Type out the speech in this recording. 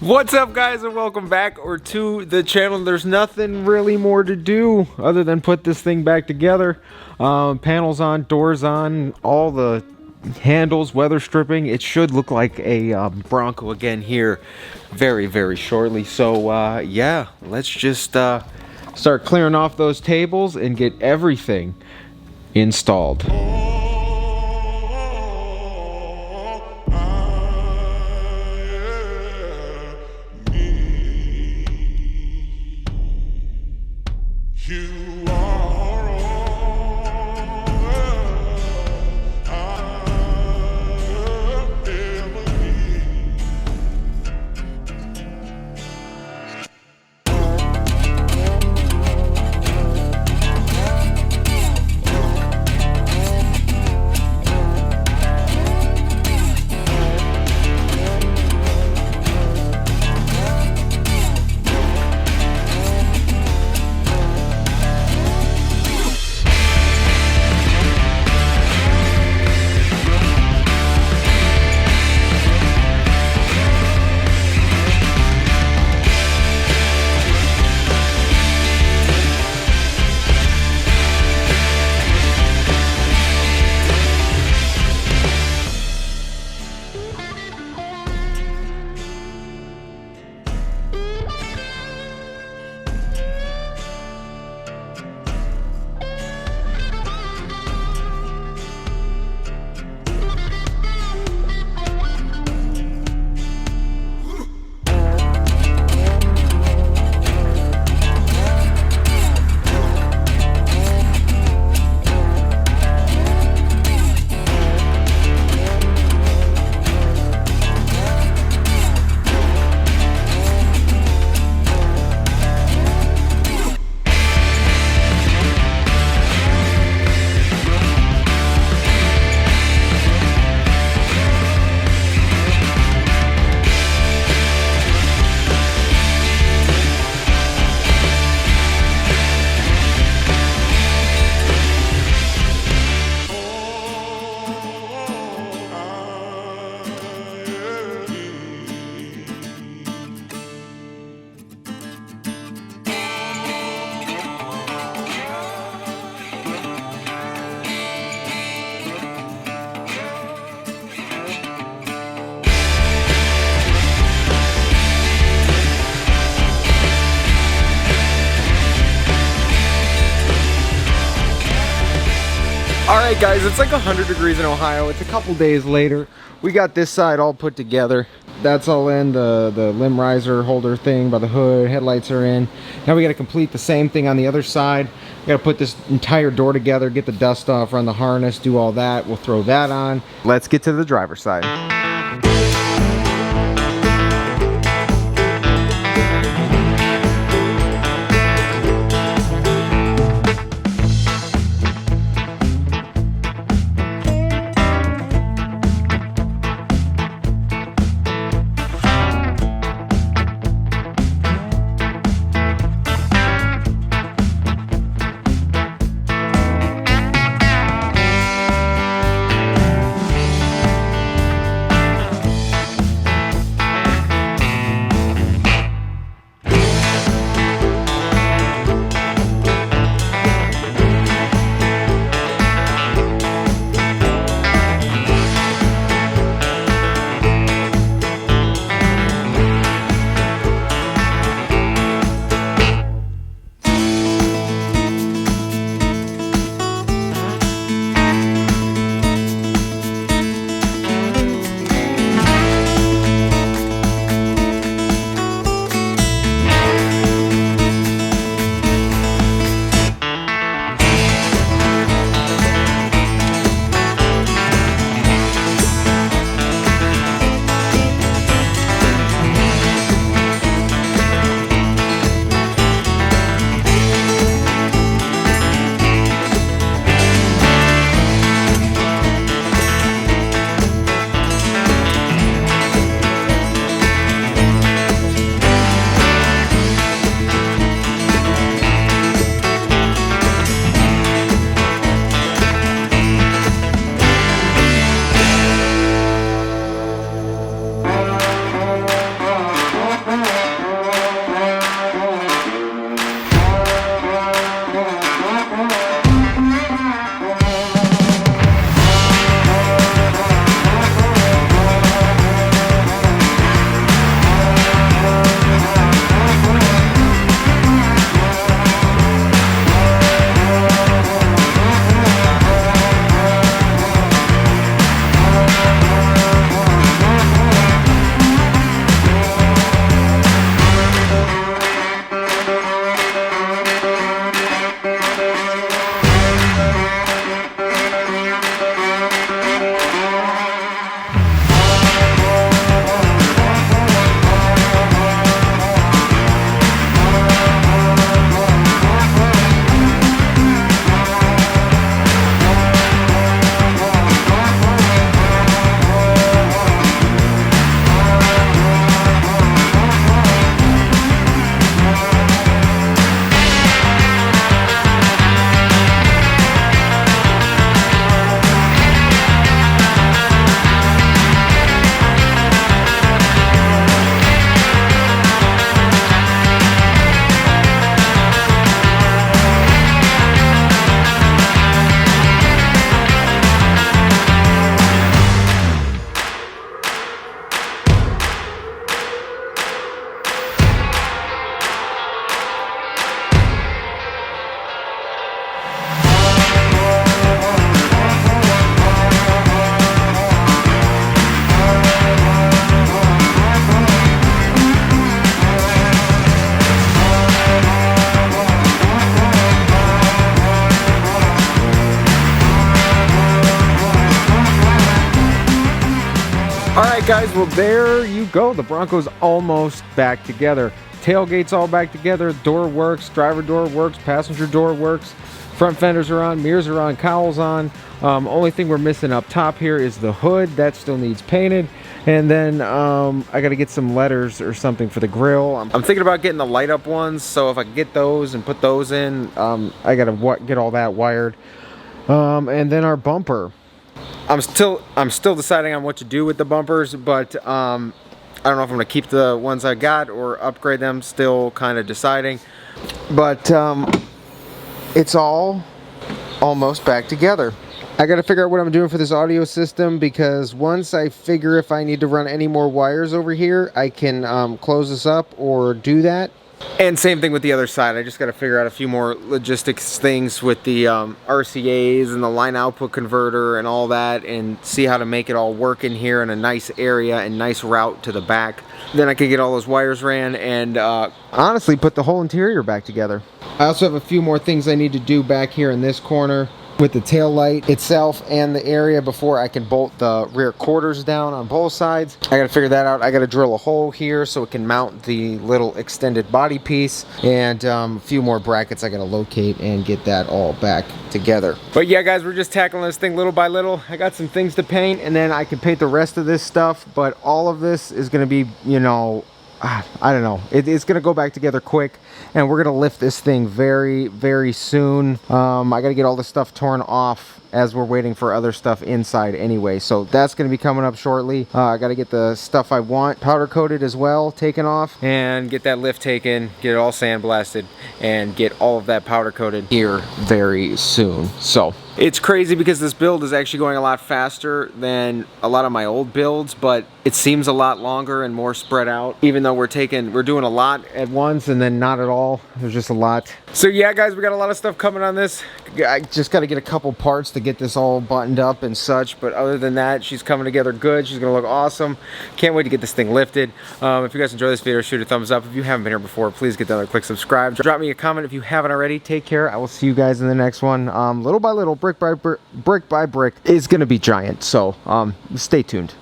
What's up, guys, and welcome back to the channel. There's nothing really more to do other than put this thing back together. Panels on, doors on, all the handles, weather stripping. It should look like a Bronco again here very shortly. So yeah, let's just start clearing off those tables and get everything installed. Alright guys, it's like 100 degrees in Ohio. It's a couple days later. We got this side all put together. That's all in, the limb riser holder thing by the hood, headlights are in. Now we got to complete the same thing on the other side. We got to put this entire door together, get the dust off, run the harness, do all that. We'll throw that on. Let's get to the driver's side. right, guys, well, there you go. The Bronco's almost back together. Tailgate's all back together. Door works, driver door works, passenger door works. Front fenders are on, mirrors are on, cowls on. Only thing we're missing up top here is the hood. That still needs painted. And then I got to get some letters or something for the grill. I'm thinking about getting the light up ones. So if I can get those and put those in, I got to get all that wired. And then our bumper. I'm still deciding on what to do with the bumpers, but I don't know if I'm gonna keep the ones I got or upgrade them. Still kind of deciding, but it's all almost back together. I gotta figure out what I'm doing for this audio system, because once I figure if I need to run any more wires over here, I can close this up or do that. And same thing with the other side. I just got to figure out a few more logistics things with the RCAs and the line output converter and all that, and see how to make it all work in here in a nice area and nice route to the back. Then I can get all those wires ran and honestly put the whole interior back together. I also have a few more things I need to do back here in this corner with the tail light itself and the area before I can bolt the rear quarters down on both sides. I gotta figure that out. I gotta drill a hole here so it can mount the little extended body piece, and a few more brackets I gotta locate and get that all back together. But yeah, guys, we're just tackling this thing little by little. I got some things to paint, and then I can paint the rest of this stuff, but all of this is gonna be, you know, I don't know. It's gonna go back together quick, and we're gonna lift this thing very, very soon. I gotta get all this stuff torn off as we're waiting for other stuff inside anyway, so that's gonna be coming up shortly. I gotta get the stuff I want powder coated as well, taken off, and get that lift taken, get it all sandblasted, and get all of that powder coated here very soon. So it's crazy because this build is actually going a lot faster than a lot of my old builds, but it seems a lot longer and more spread out, even though we're doing a lot at once and then not at all. There's just a lot. So yeah, guys, we got a lot of stuff coming on this. I just got to get a couple parts to get this all buttoned up and such, but other than that, she's coming together good. She's gonna look awesome. Can't wait to get this thing lifted. If you guys enjoy this video, shoot a thumbs up. If you haven't been here before, please get down there, click subscribe. Drop me a comment if you haven't already. Take care. I will see you guys in the next one. Little by little, brick by brick is gonna be giant, so stay tuned.